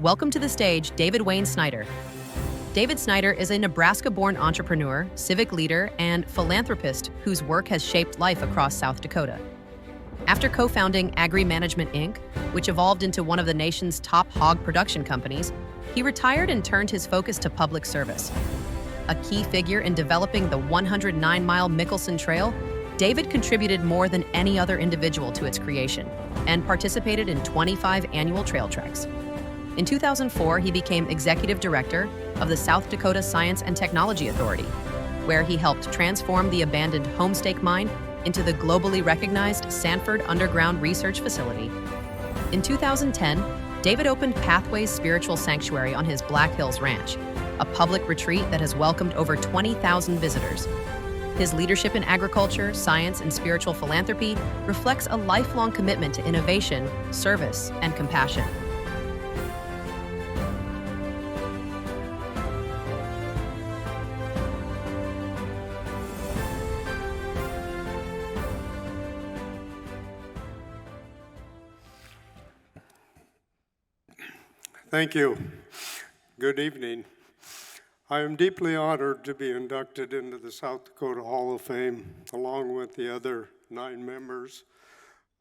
Welcome to the stage, David Wayne Snyder. David Snyder is a Nebraska-born entrepreneur, civic leader, and philanthropist whose work has shaped life across South Dakota. After co-founding Agri Management Inc., which evolved into one of the nation's top hog production companies, he retired and turned his focus to public service. A key figure in developing the 109-mile Mickelson Trail, David contributed more than any other individual to its creation and participated in 25 annual trail treks. In 2004, he became executive director of the South Dakota Science and Technology Authority, where he helped transform the abandoned Homestake mine into the globally recognized Sanford Underground Research Facility. In 2010, David opened Pathways Spiritual Sanctuary on his Black Hills Ranch, a public retreat that has welcomed over 20,000 visitors. His leadership in agriculture, science, and spiritual philanthropy reflects a lifelong commitment to innovation, service, and compassion. Thank you. Good evening. I am deeply honored to be inducted into the South Dakota Hall of Fame, along with the other 9 members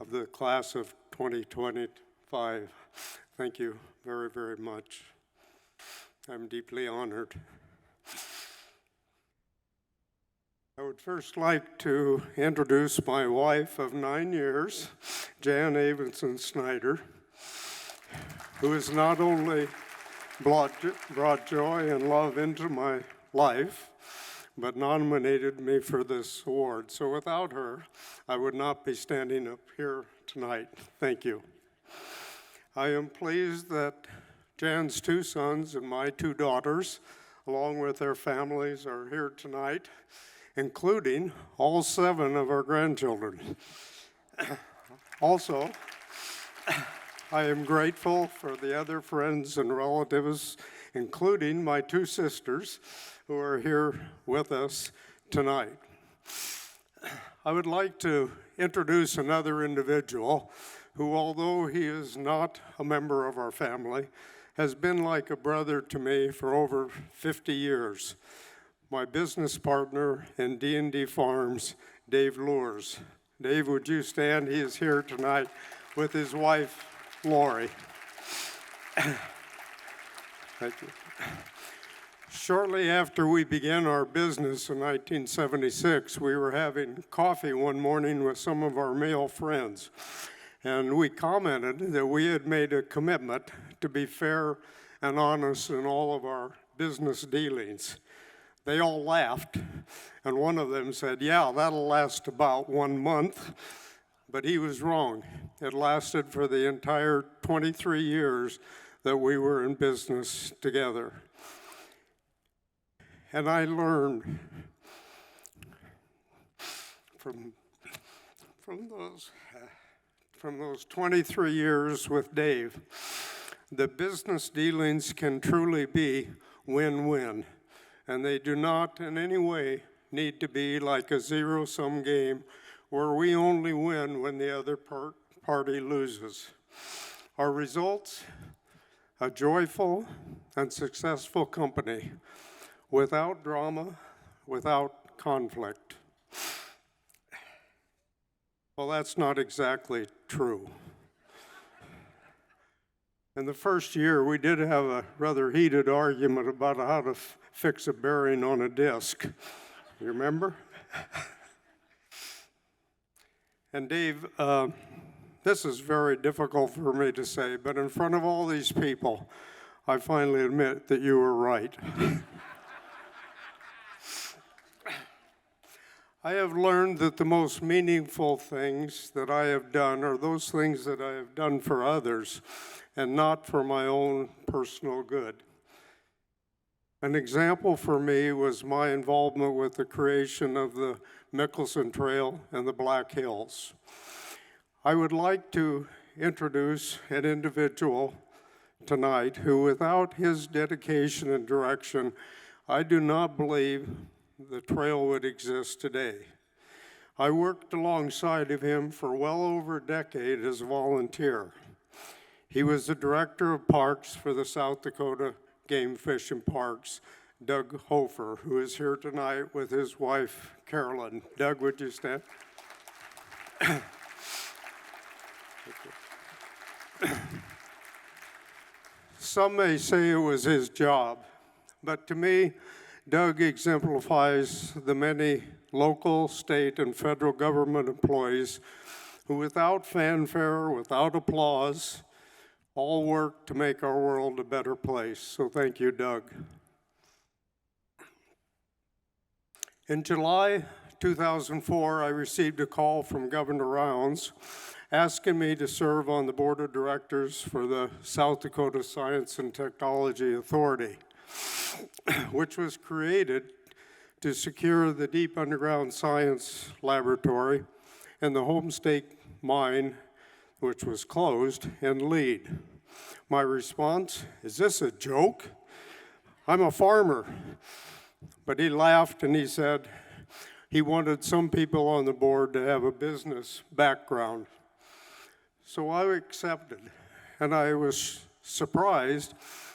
of the class of 2025. Thank you very, very much. I'm deeply honored. I would first like to introduce my wife of 9 years, Jan Avenson Snyder, who has not only brought joy and love into my life, but nominated me for this award. So without her, I would not be standing up here tonight. Thank you. I am pleased that Jan's 2 sons and my 2 daughters, along with their families, are here tonight, including all 7 of our grandchildren. Also, I am grateful for the other friends and relatives, including my 2 sisters, who are here with us tonight. I would like to introduce another individual who, although he is not a member of our family, has been like a brother to me for over 50 years. My business partner in D&D Farms, Dave Lures. Dave, would you stand? He is here tonight with his wife, Lori. Thank you. Shortly after we began our business in 1976, we were having coffee one morning with some of our male friends, and we commented that we had made a commitment to be fair and honest in all of our business dealings. They all laughed, and one of them said, "Yeah, that'll last about 1 month." But he was wrong. It lasted for the entire 23 years that we were in business together. And I learned from those 23 years with Dave that business dealings can truly be win-win, and they do not in any way need to be like a zero-sum game where we only win when the other party loses. Our results, a joyful and successful company without drama, without conflict. Well, that's not exactly true. In the first year, we did have a rather heated argument about how to fix a bearing on a disc. You remember? And Dave, this is very difficult for me to say, but in front of all these people, I finally admit that you were right. I have learned that the most meaningful things that I have done are those things that I have done for others and not for my own personal good. An example for me was my involvement with the creation of the Mickelson Trail and the Black Hills. I would like to introduce an individual tonight who, without his dedication and direction, I do not believe the trail would exist today. I worked alongside of him for well over a decade as a volunteer. He was the director of parks for the South Dakota Game Fish and Parks, Doug Hofer, who is here tonight with his wife, Carolyn. Doug, would you stand? Some may say it was his job, but to me, Doug exemplifies the many local, state, and federal government employees who, without fanfare, without applause, all work to make our world a better place. So thank you, Doug. In July 2004, I received a call from Governor Rounds asking me to serve on the board of directors for the South Dakota Science and Technology Authority, which was created to secure the deep underground science laboratory and the Homestake mine, which was closed, and lead. My response, is this a joke? I'm a farmer. But he laughed and he said he wanted some people on the board to have a business background. So I accepted, and I was surprised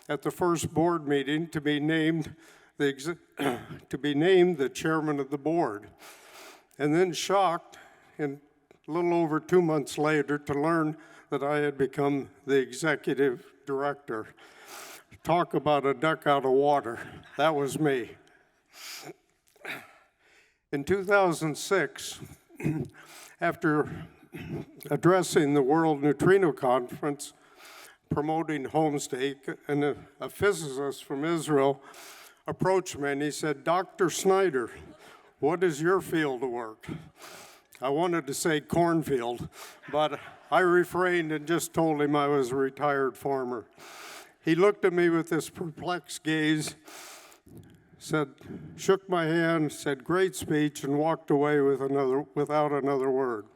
at the first board meeting to be named the chairman of the board, and then shocked, and a little over 2 months later, to learn that I had become the executive director. Talk about a duck out of water. That was me. In 2006, after addressing the World Neutrino Conference, promoting Homestake, and a physicist from Israel approached me and he said, "Dr. Snyder, what is your field of work?" I wanted to say cornfield, but I refrained and just told him I was a retired farmer. He looked at me with this perplexed gaze, shook my hand, said, "Great speech," and walked away without another word.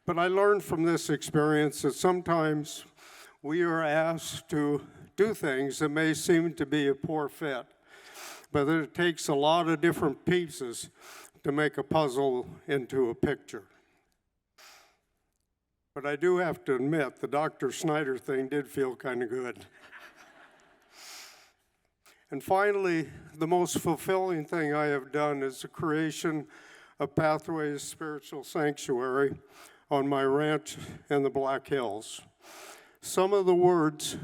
But I learned from this experience that sometimes we are asked to do things that may seem to be a poor fit, but that it takes a lot of different pieces to make a puzzle into a picture. But I do have to admit, the Dr. Snyder thing did feel kind of good. And finally, the most fulfilling thing I have done is the creation of Pathways Spiritual Sanctuary on my ranch in the Black Hills. Some of the words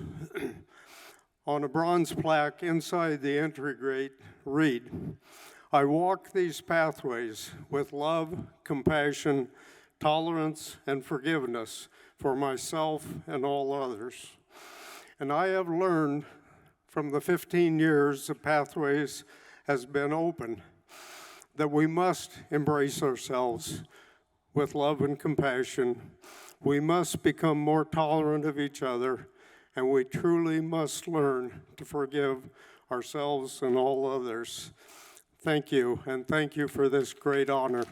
on a bronze plaque inside the entry gate read, "I walk these pathways with love, compassion, tolerance, and forgiveness for myself and all others." And I have learned from the 15 years that Pathways has been open that we must embrace ourselves with love and compassion. We must become more tolerant of each other, and we truly must learn to forgive ourselves and all others. Thank you, and thank you for this great honor.